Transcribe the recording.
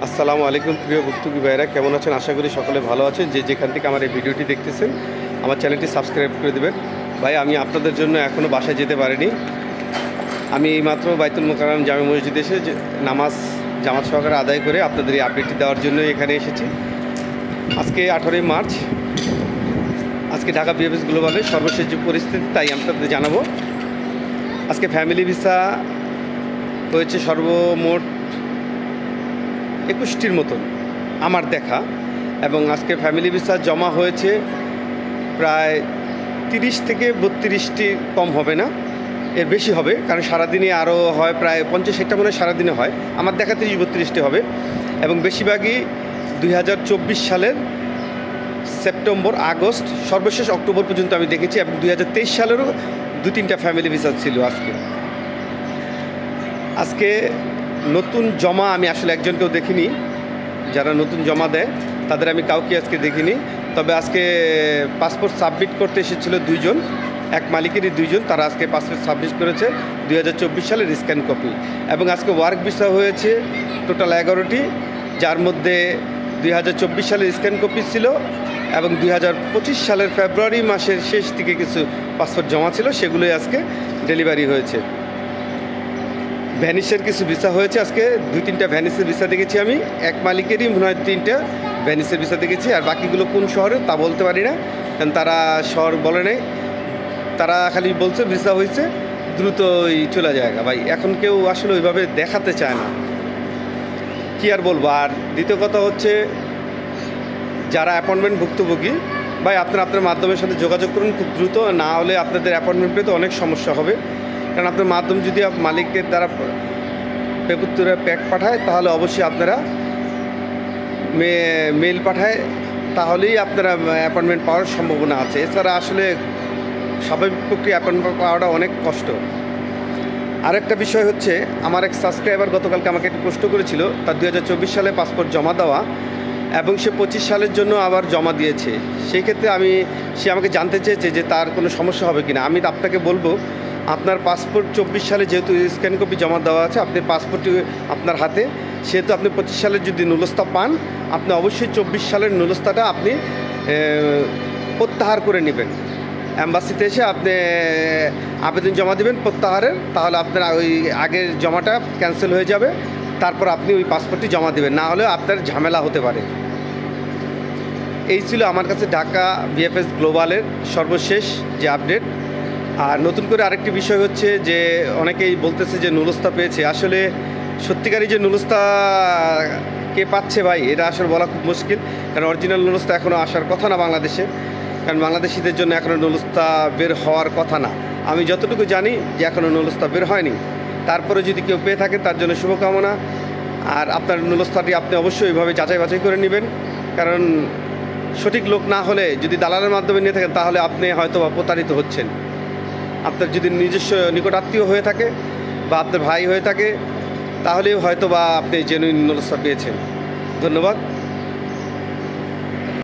আসসালামু আলাইকুম প্রিয় ভুক্তভোগী ভাইরা, কেমন আছেন? আশা করি সকলে ভালো আছেন। যে যেখান থেকে আমার এই ভিডিওটি দেখতেছেন, আমার চ্যানেলটি সাবস্ক্রাইব করে দেবেন। ভাই, আমি আপনাদের জন্য এখনও বাসায় যেতে পারিনি। আমি এইমাত্র বাইতুল মোকাররম জামে মসজিদে এসে জামাত সহকারে আদায় করে আপনাদের এই আপডেটটি দেওয়ার জন্য এখানে এসেছি। আজকে 18ই মার্চ, আজকে ঢাকা বিএফএস গ্লোবালের সর্বশেষ যে পরিস্থিতি তাই আপনাদের জানাবো। আজকে ফ্যামিলি ভিসা হয়েছে সর্বমোট 21টির মতন আমার দেখা, এবং আজকে ফ্যামিলি ভিসা জমা হয়েছে প্রায় 30 থেকে 32টি, কম হবে না, এর বেশি হবে, কারণ সারাদিনে আরও হয় প্রায় 50-60টা মনে হয় সারাদিনে হয়। আমার দেখা 30-32টি হবে, এবং বেশিরভাগই 2024 সালের সেপ্টেম্বর, আগস্ট, সর্বশেষ অক্টোবর পর্যন্ত আমি দেখেছি, এবং 2023 সালেরও 2-3টা ফ্যামিলি ভিসা ছিল। আজকে নতুন জমা আমি আসলে একজনকেও দেখিনি, যারা নতুন জমা দেয় তাদের আমি কাউকে আজকে দেখিনি। তবে আজকে পাসপোর্ট সাবমিট করতে এসেছিল দুইজন, এক মালিকেরই দুইজন, তারা আজকে পাসপোর্ট সাবমিট করেছে 2024 সালের স্ক্যান কপি। এবং আজকে ওয়ার্ক ভিসা হয়েছে টোটাল 11টি, যার মধ্যে 2024 সালের স্ক্যান কপি ছিল, এবং 2025 সালের ফেব্রুয়ারি মাসের শেষ দিকে কিছু পাসপোর্ট জমা ছিল, সেগুলোই আজকে ডেলিভারি হয়েছে। ভ্যানিসের কিছু ভিসা হয়েছে আজকে, 2-3টা ভ্যানিসের ভিসা দেখেছি আমি, এক মালিকেরই মনে হয় 3টা ভ্যানিসের ভিসা দেখেছি। আর বাকিগুলো কোন শহরে তা বলতে পারি না, কারণ তারা শহর বলে নেই, তারা খালি বলছে ভিসা হয়েছে, দ্রুতই চলে যায়। ভাই, এখন কেউ আসলে ওইভাবে দেখাতে চায় না, কি আর বলবো। আর দ্বিতীয় কথা হচ্ছে, যারা অ্যাপয়েন্টমেন্ট ভুক্তভোগী ভাই, আপনার মাধ্যমের সাথে যোগাযোগ করুন খুব দ্রুত, না হলে আপনাদের অ্যাপয়েন্টমেন্ট পেতে অনেক সমস্যা হবে। কারণ আপনার মাধ্যম যদি মালিকের দ্বারা পেপুত্তরে প্যাক পাঠায়, তাহলে অবশ্যই আপনারা মেল পাঠায়, তাহলেই আপনারা অ্যাপয়েন্টমেন্ট পাওয়ার সম্ভাবনা আছে। এছাড়া আসলে স্বাভাবিক প্রক্রিয়া অ্যাপয়েন্টমেন্ট পাওয়াটা অনেক কষ্ট। আরেকটা বিষয় হচ্ছে, আমার এক সাবস্ক্রাইবার গতকালকে আমাকে একটু প্রশ্ন করেছিল, তার 2024 সালে পাসপোর্ট জমা দেওয়া, এবং সে 25 সালের জন্য আবার জমা দিয়েছে। সেই ক্ষেত্রে সে আমাকে জানতে চেয়েছে যে তার কোনো সমস্যা হবে কিনা। আমি আপনাকে বলবো, আপনার পাসপোর্ট 24 সালে যেহেতু স্ক্যান কপি জমা দেওয়া আছে, আপনি পাসপোর্টটি আপনার হাতে, সেহেতু আপনি 25 সালের যদি নুলস্তা পান, আপনি অবশ্যই 24 সালের নুলস্তাটা আপনি প্রত্যাহার করে নেবেন। অ্যাম্বাসিতে এসে আপনি আবেদন জমা দেবেন প্রত্যাহারের, তাহলে আপনার ওই আগের জমাটা ক্যান্সেল হয়ে যাবে, তারপর আপনি ওই পাসপোর্টটি জমা দেবেন, না হলে আপনার ঝামেলা হতে পারে। এই ছিল আমার কাছে ঢাকা বিএফএস গ্লোবালের সর্বশেষ যে আপডেট। আর নতুন করে আরেকটি বিষয় হচ্ছে যে, অনেকেই বলতেছে যে নুলস্তা পেয়েছে। আসলে সত্যিকারই যে নুলস্তা কে পাচ্ছে ভাই, এটা আসলে বলা খুব মুশকিল, কারণ অরিজিনাল নুলস্তা এখনও আসার কথা না বাংলাদেশে, কারণ বাংলাদেশিদের জন্য এখনও নুলস্তা বের হওয়ার কথা না। আমি যতটুকু জানি যে এখনও নুলস্তা বের হয়নি। তারপরে যদি কেউ পেয়ে থাকেন, তার জন্য শুভকামনা। আর আপনার নুলস্তাটি আপনি অবশ্যই এইভাবে যাচাই বাছাই করে নেবেন, কারণ সঠিক লোক না হলে, যদি দালালের মাধ্যমে নিয়ে থাকেন, তাহলে আপনি হয়তো প্রতারিত হচ্ছেন। আপনার যদি নিজস্ব নিকট আত্মীয় হয়ে থাকে বা আপনার ভাই হয়ে থাকে, তাহলেও হয়তো বা আপনি জেনুইন নুলস্তা পেয়েছেন। ধন্যবাদ।